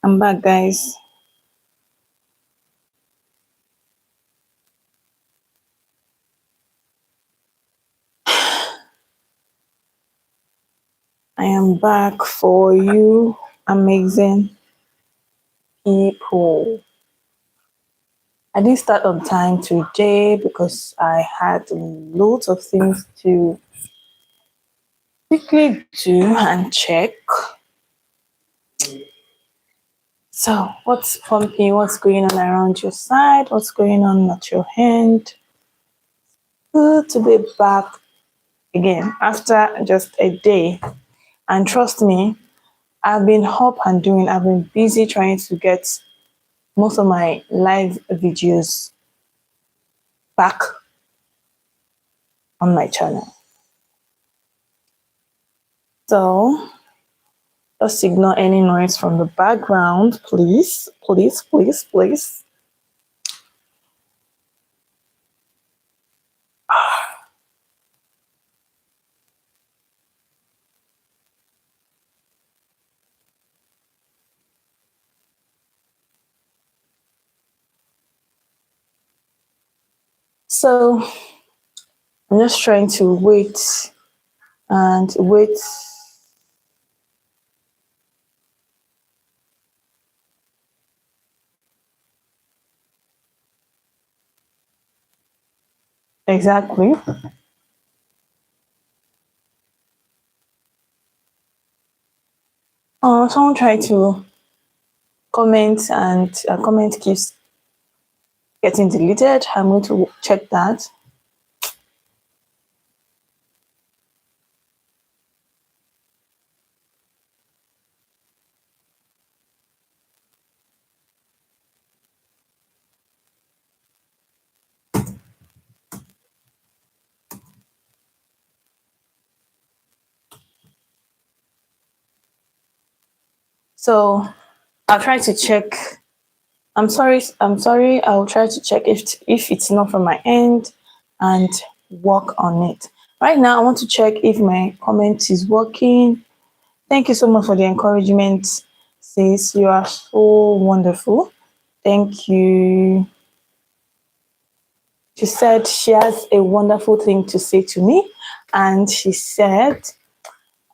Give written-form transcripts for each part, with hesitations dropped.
I'm back, guys. I am back for you, amazing people. I didn't start on time today because I had loads of things to quickly do and check. So, what's pumping? What's going on around your side? What's going on at your hand? Good to be back again after just a day. And trust me, I've been up and doing, I've been busy trying to get most of my live videos back on my channel. So just ignore any noise from the background, please, please, please, please. So I'm just trying to wait and wait. Exactly. Someone tried to comment and a comment keeps getting deleted. I'm going to check that. So I'll try to check. I'm sorry. I'll try to check if it's not from my end and work on it. Right now, I want to check if my comment is working. Thank you so much for the encouragement, sis. You are so wonderful. Thank you. She said she has a wonderful thing to say to me, and she said,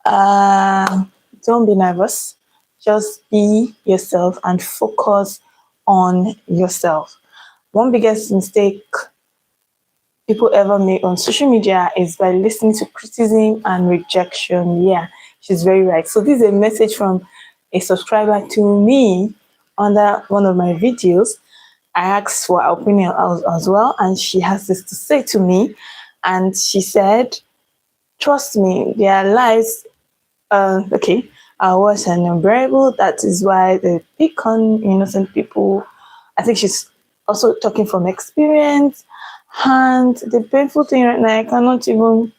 uh, "Don't be nervous. Just be yourself and focus on yourself." One biggest mistake people ever make on social media is by listening to criticism and rejection. Yeah, she's very right. So this is a message from a subscriber to me under one of my videos. I asked for her opinion as well, and she has this to say to me. And she said, "Trust me, their lives, okay, are worse and unbearable. That is why they pick on innocent people." I think she's also talking from experience. And the painful thing right now, I cannot even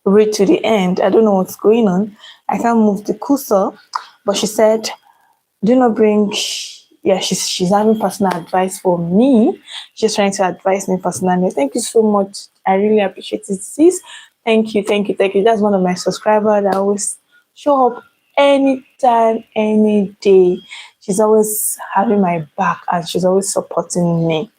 read to the end. I don't know what's going on. I can't move the cursor. But she said, "Do not bring." Yeah, she's having personal advice for me. She's trying to advise me personally. Thank you so much. I really appreciate it, sis. Thank you, thank you, thank you. That's one of my subscribers that always show up anytime, any day. She's always having my back and she's always supporting me.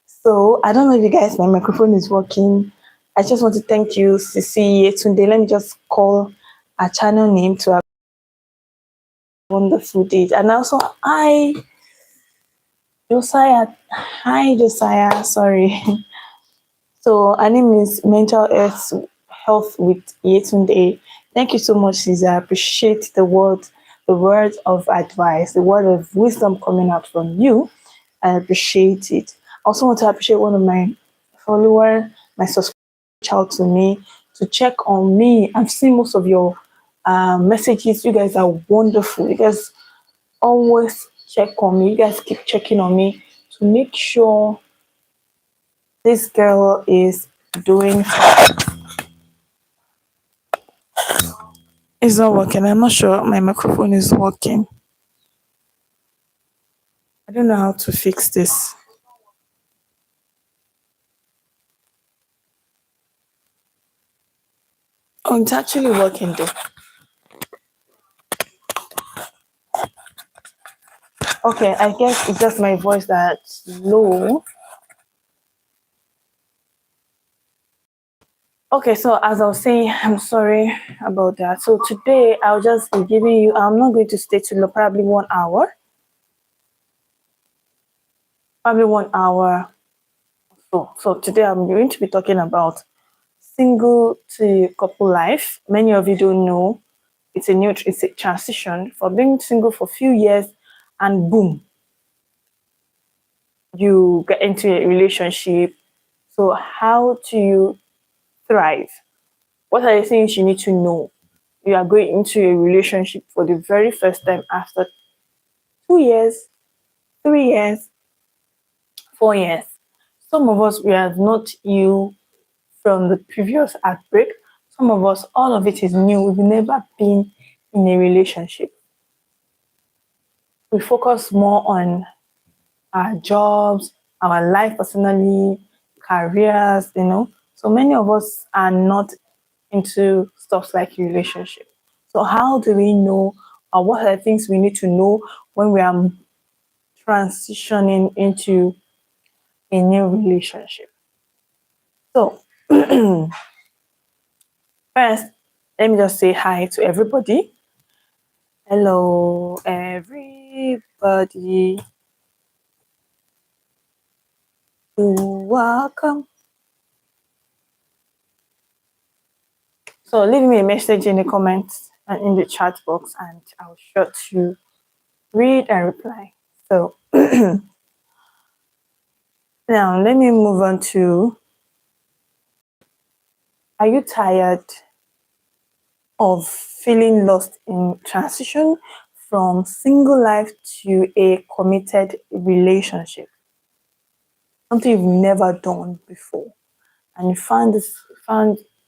So I don't know if you guys, my microphone is working. I just want to thank you, Sisi Yetunde. Let me just call a channel name to a wonderful date. And also, Josiah. Hi, Josiah. Sorry. So her name is Mental Health with Yetunde. Thank you so much, Caesar. I appreciate the word of advice, the word of wisdom coming out from you. I appreciate it. I also want to appreciate one of my follower, my subscriber, reach out to me to check on me. I've seen most of your messages. You guys are wonderful. You guys always check on me. You guys keep checking on me to make sure this girl is doing. It's not working. I'm not sure my microphone is working. I don't know how to fix this. Oh, it's actually working though. Okay, I guess it's just my voice that's low. Okay, so as I was saying, I'm sorry about that. So today I'll just be giving you, I'm not going to stay too long, probably 1 hour. Probably 1 hour. So today I'm going to be talking about single to couple life. Many of you don't know it's a transition for being single for a few years and boom, you get into a relationship. So how do you thrive? What are the things you need to know? You are going into a relationship for the very first time after 2 years, 3 years, 4 years. Some of us we are not healed from the previous heartbreak. Some of us, all of it is new. We've never been in a relationship. We focus more on our jobs, our life personally, careers, So many of us are not into stuff like relationship. So how do we know, or what are the things we need to know when we are transitioning into a new relationship? So first, let me just say hi to everybody. Hello, everybody. Welcome. So leave me a message in the comments and in the chat box, and I'll sure to read and reply. So now let me move on to, are you tired of feeling lost in transition from single life to a committed relationship? Something you've never done before, and you found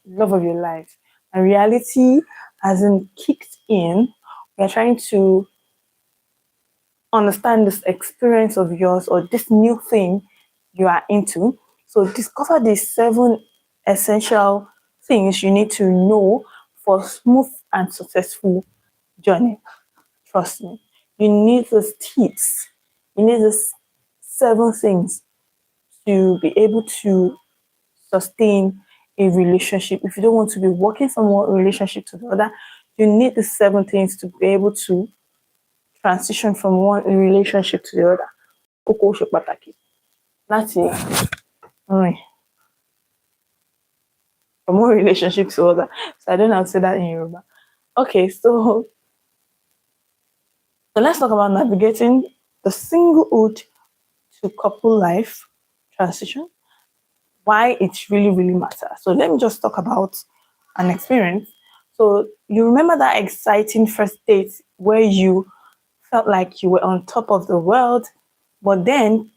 love of your life, and reality hasn't kicked in. You're trying to understand this experience of yours or this new thing you are into. So discover the 7 essential things you need to know for smooth and successful journey. Trust me. You need these tips. You need these 7 things to be able to sustain a relationship. If you don't want to be working from one relationship to the other, you need the 7 things to be able to transition from one relationship to the other. Kókó ṣe pàtàkì láti rìn from one relationship to other. So I don't know how to say that in Yoruba. Okay, so let's talk about navigating the singlehood to couple life transition. Why it really matters. So let me just talk about an experience. So you remember that exciting first date where you felt like you were on top of the world, but then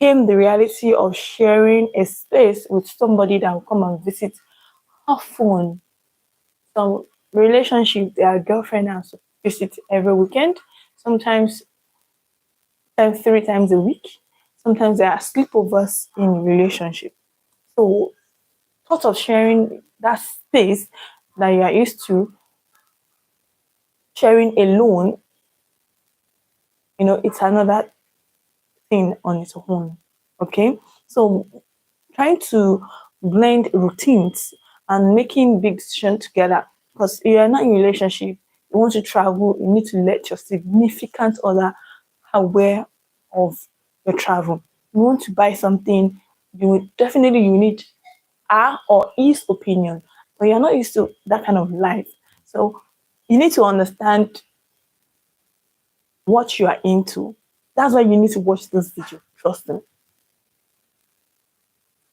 came the reality of sharing a space with somebody that will come and visit often. Some relationship, their girlfriend has visit every weekend, sometimes 3 times a week. Sometimes there are sleepovers in relationship. So thought of sharing that space that you are used to sharing alone, it's another thing on its own. Okay. So trying to blend routines and making big decisions together. Because you are not in a relationship, you want to travel, you need to let your significant other aware of your travel. You want to buy something, you need her or his opinion, but you're not used to that kind of life. So you need to understand what you are into. That's why you need to watch this video. Trust me.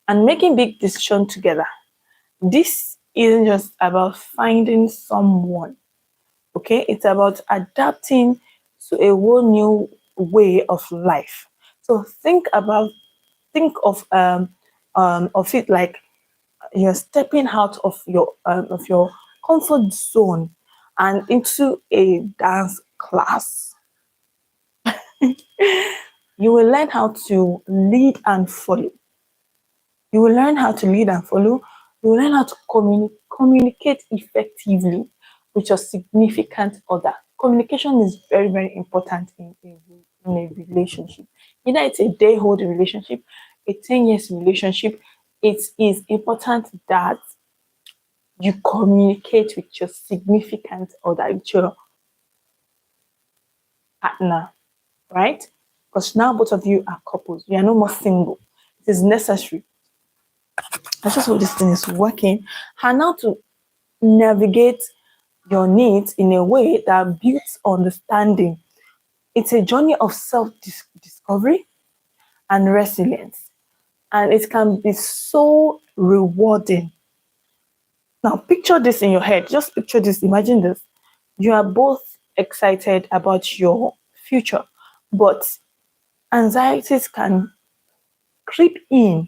And making big decisions together. This isn't just about finding someone, okay? It's about adapting to a whole new way of life. So think of it like you're stepping out of your comfort zone and into a dance class. You will learn how to lead and follow. You will learn how to lead and follow. You will learn how to communicate effectively with your significant other. communication is very, very important in a relationship. Either it's a day old relationship, a 10 years relationship, it is important that you communicate with your significant other, with your partner, right? Because now both of you are couples, you are no more single. It is necessary. I just hope this thing is working. And now to navigate your needs in a way that builds understanding. It's a journey of self discovery and resilience, and it can be so rewarding. Now, picture this in your head. Just picture this. Imagine this. You are both excited about your future, but anxieties can creep in.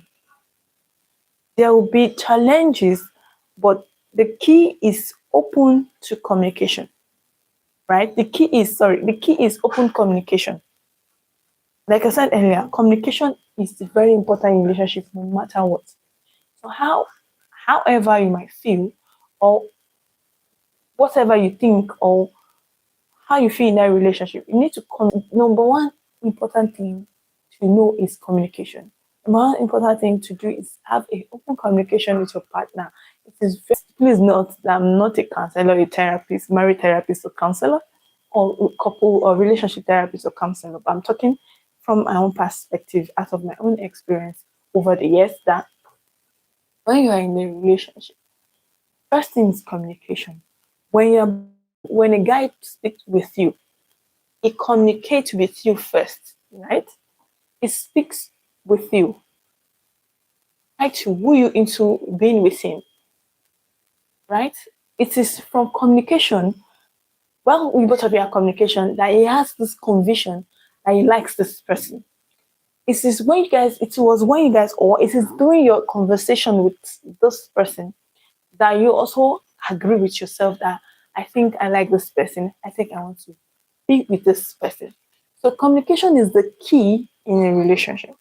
There will be challenges, but the key is open to communication, right? The key is open communication. Like I said earlier, communication is very important in relationship no matter what. So however you might feel, or whatever you think, or how you feel in that relationship, you need to number one important thing to know is communication. Number one important thing to do is have a open communication with your partner. It is very, please note that I'm not a counselor, a therapist, marriage therapist or counselor, or couple or relationship therapist or counselor, but I'm talking from my own perspective, out of my own experience over the years, that when you are in a relationship, first thing is communication. When a guy speaks with you, he communicates with you first, right? He speaks with you, right, to woo you into being with him, right? It is from communication, well, we both of you are communication, that he has this conviction that he likes this person. It was when you guys, or it is during your conversation with this person, that you also agree with yourself that I think I like this person. I think I want to be with this person. So communication is the key in a relationship.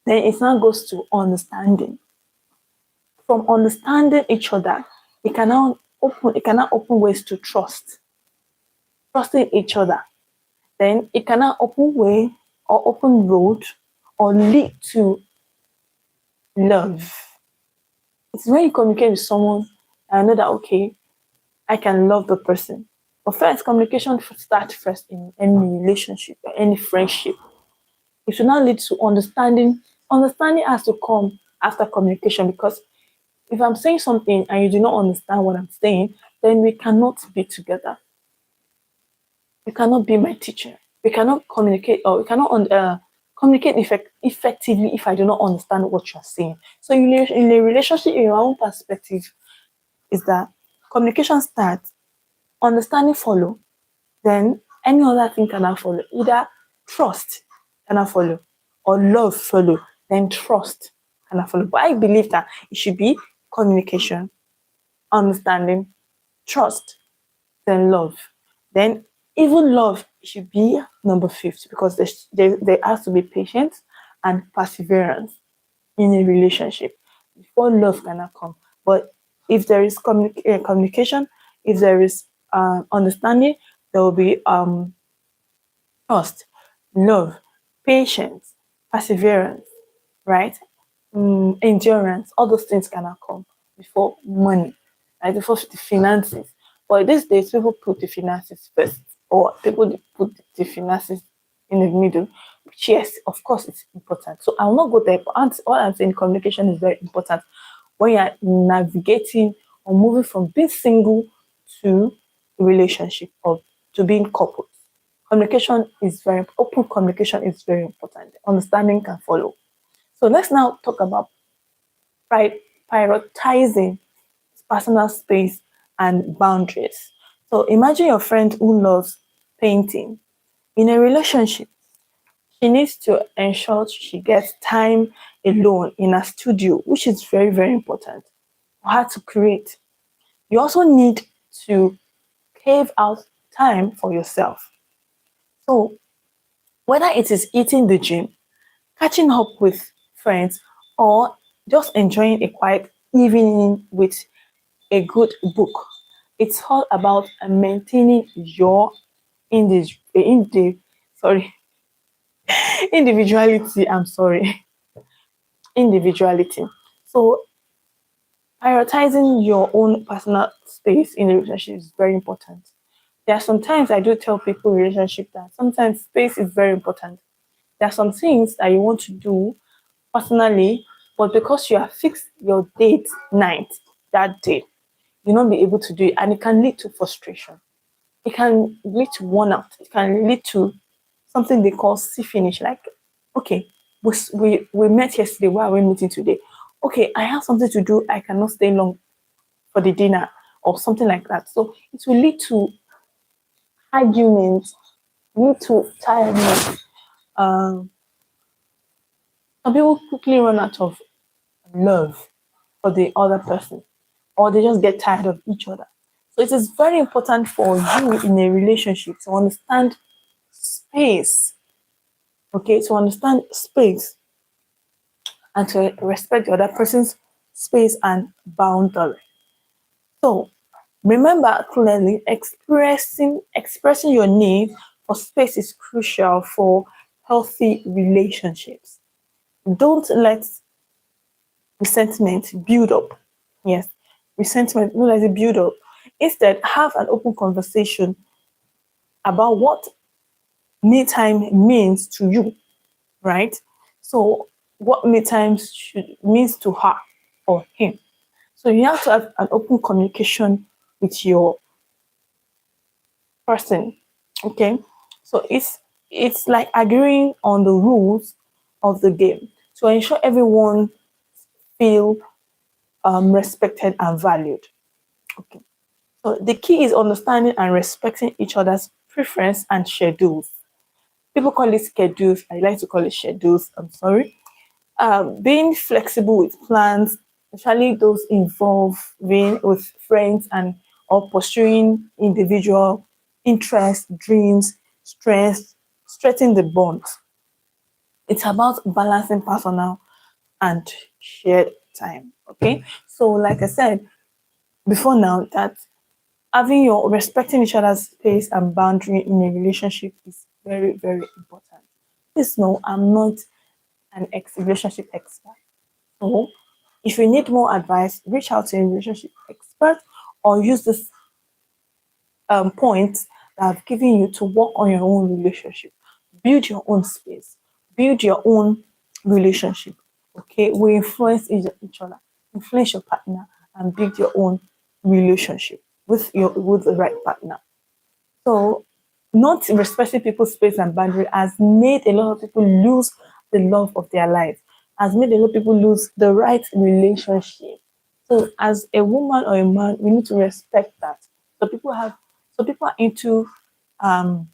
Then it now goes to understanding. From understanding each other, it can now open ways to trusting each other. Then it can now open way or open road or lead to love. It's when you communicate with someone, I know that okay, I can love the person. But first, communication starts first in any relationship or any friendship. It should not lead to understanding. Understanding has to come after communication, because if I'm saying something and you do not understand what I'm saying, then we cannot be together. You cannot be my teacher. We cannot communicate, or we cannot communicate effectively if I do not understand what you're saying. So in a relationship, in your own perspective, is that communication starts, understanding follow, then any other thing cannot follow. Either trust cannot follow, or love follow, then trust cannot follow. But I believe that it should be communication, understanding, trust, then love. Then even love should be number 50, because there has to be patience and perseverance in a relationship before love cannot come. But if there is communication, if there is understanding, there will be trust, love, patience, perseverance, right? Endurance. All those things cannot come before money, right? Before the finances. But these days, people put the finances first, or people put the finances in the middle. Which, yes, of course, it's important. So I will not go there. But all I'm saying, communication is very important when you are navigating or moving from being single to a relationship, or to being coupled. Open communication is very important. Understanding can follow. So let's now talk about prioritizing personal space and boundaries. So imagine your friend who loves painting. In a relationship, she needs to ensure she gets time alone in a studio, which is very, very important for her to create. You also need to carve out time for yourself. So whether it is eating the gym, catching up with friends, or just enjoying a quiet evening with a good book, It's all about maintaining your sorry, individuality. I'm sorry, individuality. So prioritizing your own personal space in a relationship is very important. There are sometimes I do tell people in relationship that sometimes space is very important. There are some things that you want to do personally, but because you have fixed your date night that day, you'll not be able to do it, and it can lead to frustration. It can lead to worn It can lead to something they call see finish. Like, okay, we met yesterday. Why are we meeting today? Okay, I have something to do. I cannot stay long for the dinner or something like that. So it will lead to arguments, lead to tiredness. Um, some people quickly run out of love for the other person, or they just get tired of each other. So it is very important for you in a relationship to understand space, okay, to understand space and to respect the other person's space and boundary. So remember clearly expressing your need for space is crucial for healthy relationships. Don't let resentment build up. Yes, resentment, don't let it build up. Instead, have an open conversation about what me time means to you, right? So, what me time should means to her or him. So you have to have an open communication with your person. Okay. So it's like agreeing on the rules of the game to ensure everyone feel respected and valued. Okay. So the key is understanding and respecting each other's preference and schedules. People call it schedules. I like to call it schedules. I'm sorry. Being flexible with plans, especially those involving with friends and or pursuing individual interests, dreams, strengths, strengthening the bond. It's about balancing personal and shared time. Okay, so like I said before now, that having your respecting each other's space and boundary in a relationship is very, very important. Please know I'm not an relationship expert. So if you need more advice, reach out to a relationship expert or use this points that I've given you to work on your own relationship. Build your own space. Build your own relationship. Okay, we influence each other. Influence your partner and build your own relationship with the right partner. So, not respecting people's space and boundary has made a lot of people lose the love of their life, has made a lot of people lose the right relationship. So, as a woman or a man, we need to respect that. So people are into um,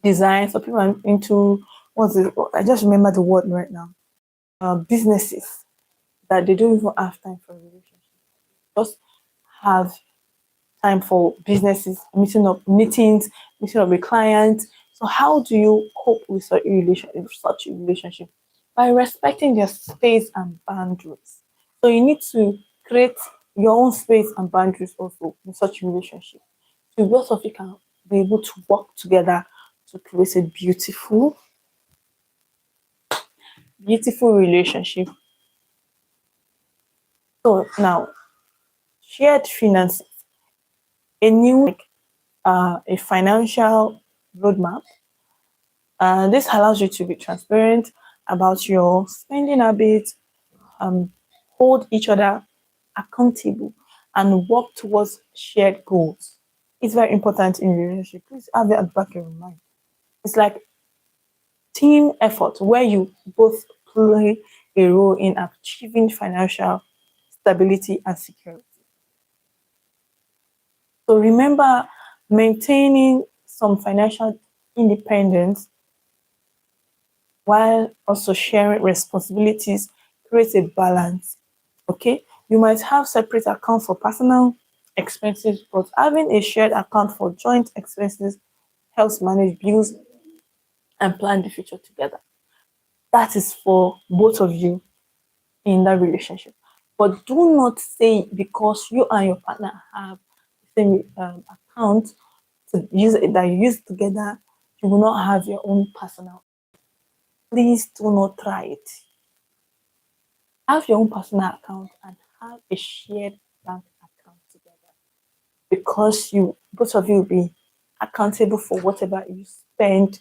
design. So people are into what's it? I just remember the word right now. Businesses that they don't even have time for a relationship. Just have time for businesses, meeting up with clients. So how do you cope with such a relationship? By respecting their space and boundaries. So you need to create your own space and boundaries also in such a relationship. So both of you can be able to work together to create a beautiful relationship. So now shared finances, a financial roadmap. This allows you to be transparent about your spending habits, um, hold each other accountable, and work towards shared goals. It's very important in a relationship. Please have it at the back of your mind. It's like team effort where you both play a role in achieving financial stability and security. So remember, maintaining some financial independence while also sharing responsibilities creates a balance. Okay, you might have separate accounts for personal expenses, but having a shared account for joint expenses helps manage bills and plan the future together. That is for both of you in that relationship. But do not say because you and your partner have the same account to use it that you use together, you will not have your own personal. Please do not try it. Have your own personal account and have a shared bank account together, because you both of you will be accountable for whatever you spend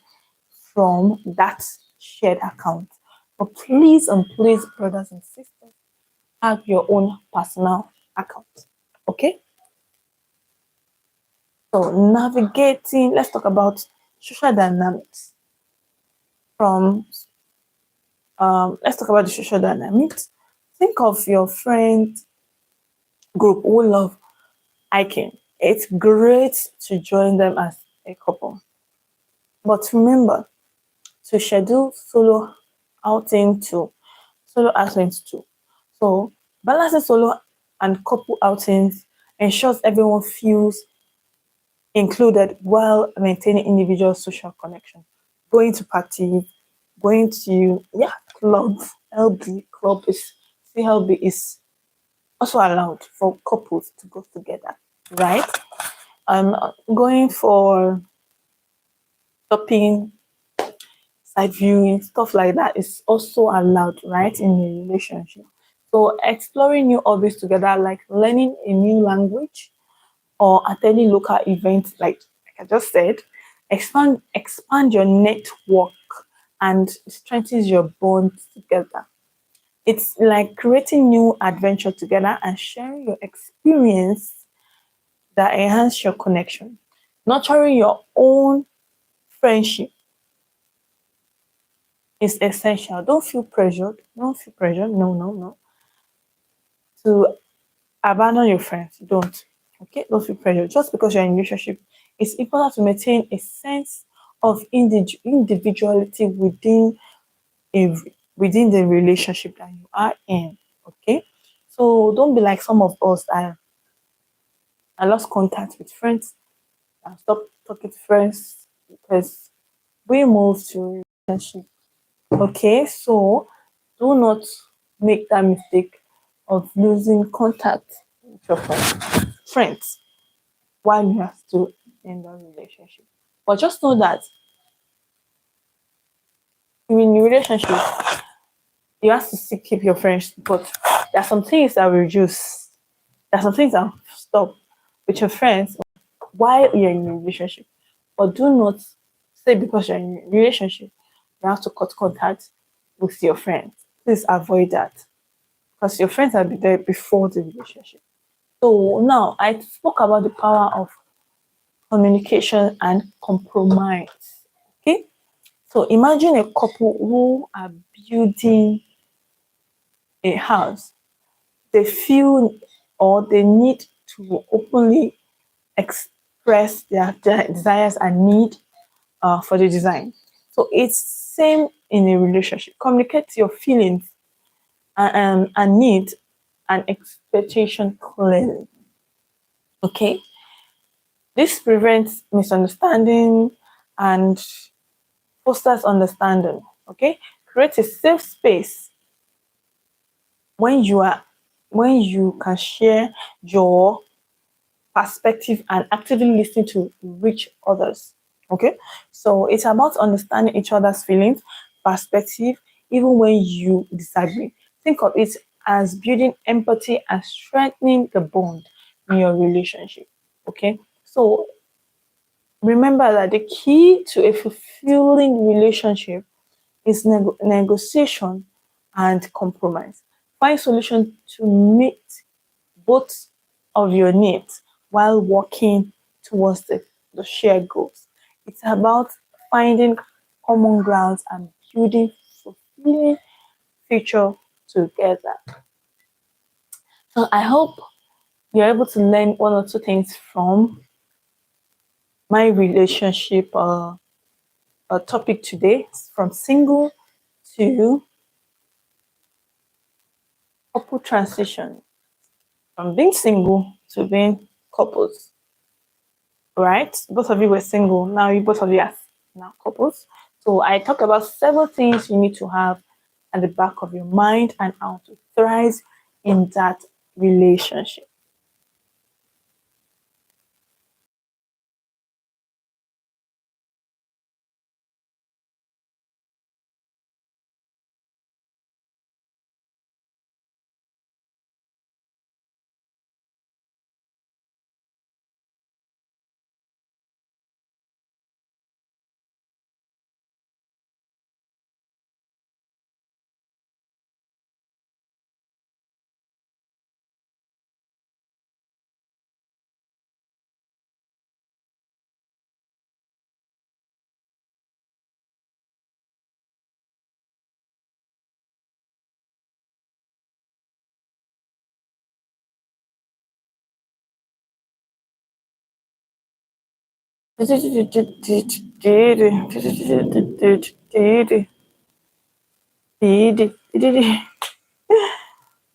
from that shared account. But please and please, brothers and sisters, have your own personal account. Okay? So navigating, let's talk about social dynamics. From let's talk about the social dynamics. Think of your friend group who love hiking. It's great to join them as a couple. But remember to schedule solo outings too. So balancing solo and couple outings ensures everyone feels included while maintaining individual social connection. Going to parties, going to club, LB club is CLB is also allowed for couples to go together, right? Going for shopping, side viewing, stuff like that is also allowed, right, in a relationship. So exploring new hobbies together, like learning a new language or attending local events, like I just said, expand your network and strengthens your bond together. It's like creating new adventure together and sharing your experience that enhance your connection. Nurturing your own friendship is essential. Don't feel pressured. Don't feel pressured. No, no, no. To abandon your friends. Don't. Okay? Don't feel pressured. Just because you're in a relationship, it's important to maintain a sense of individuality a within the relationship that you are in. Okay? So don't be like some of us. I lost contact with friends. I stopped talking to friends because we moved to a relationship. Okay, so do not make that mistake of losing contact with your friends while you are still in the relationship. But just know that in a relationship, you have to still keep your friends, but there are some things that will reduce. There are some things that stop with your friends while you're in a relationship. But do not say because you're in a relationship, you have to cut contact with your friends. Please avoid that, because your friends have been there before the relationship. So now I spoke about the power of communication and compromise. Okay. So imagine a couple who are building a house. They feel or they need to openly express their desires and need for the design. So it's same in a relationship. Communicate your feelings and need and expectation clearly. Okay, this prevents misunderstanding and fosters understanding. Okay, create a safe space when you are when you can share your perspective and actively listen to reach others. Okay, so it's about understanding each other's feelings, perspective, even when you disagree. Think of it as building empathy and strengthening the bond in your relationship. Okay, so remember that the key to a fulfilling relationship is negotiation and compromise. Find solutions to meet both of your needs while working towards the shared goals. It's about finding common grounds and building fulfilling future together. So I hope you're able to learn one or two things from my relationship topic today, from single to couple transition, from being single to being couples. Right? Both of you were single. Now you both of you are now couples. So I talked about several things you need to have at the back of your mind and how to thrive in that relationship.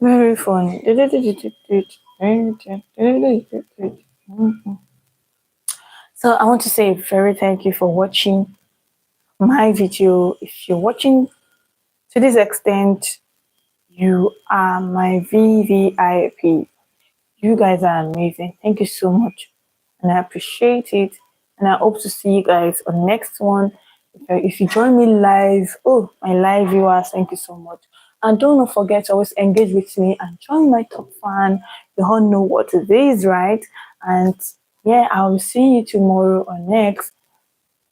Very funny. So I want to say a very thank you for watching my video. If you're watching to this extent, you are my VVIP. You guys are amazing. Thank you so much. And I appreciate it. And I hope to see you guys on next one. If you join me live, oh, my live viewers, thank you so much. And don't forget to always engage with me and join my top fan. You all know what it is, right? And yeah, I will see you tomorrow or next.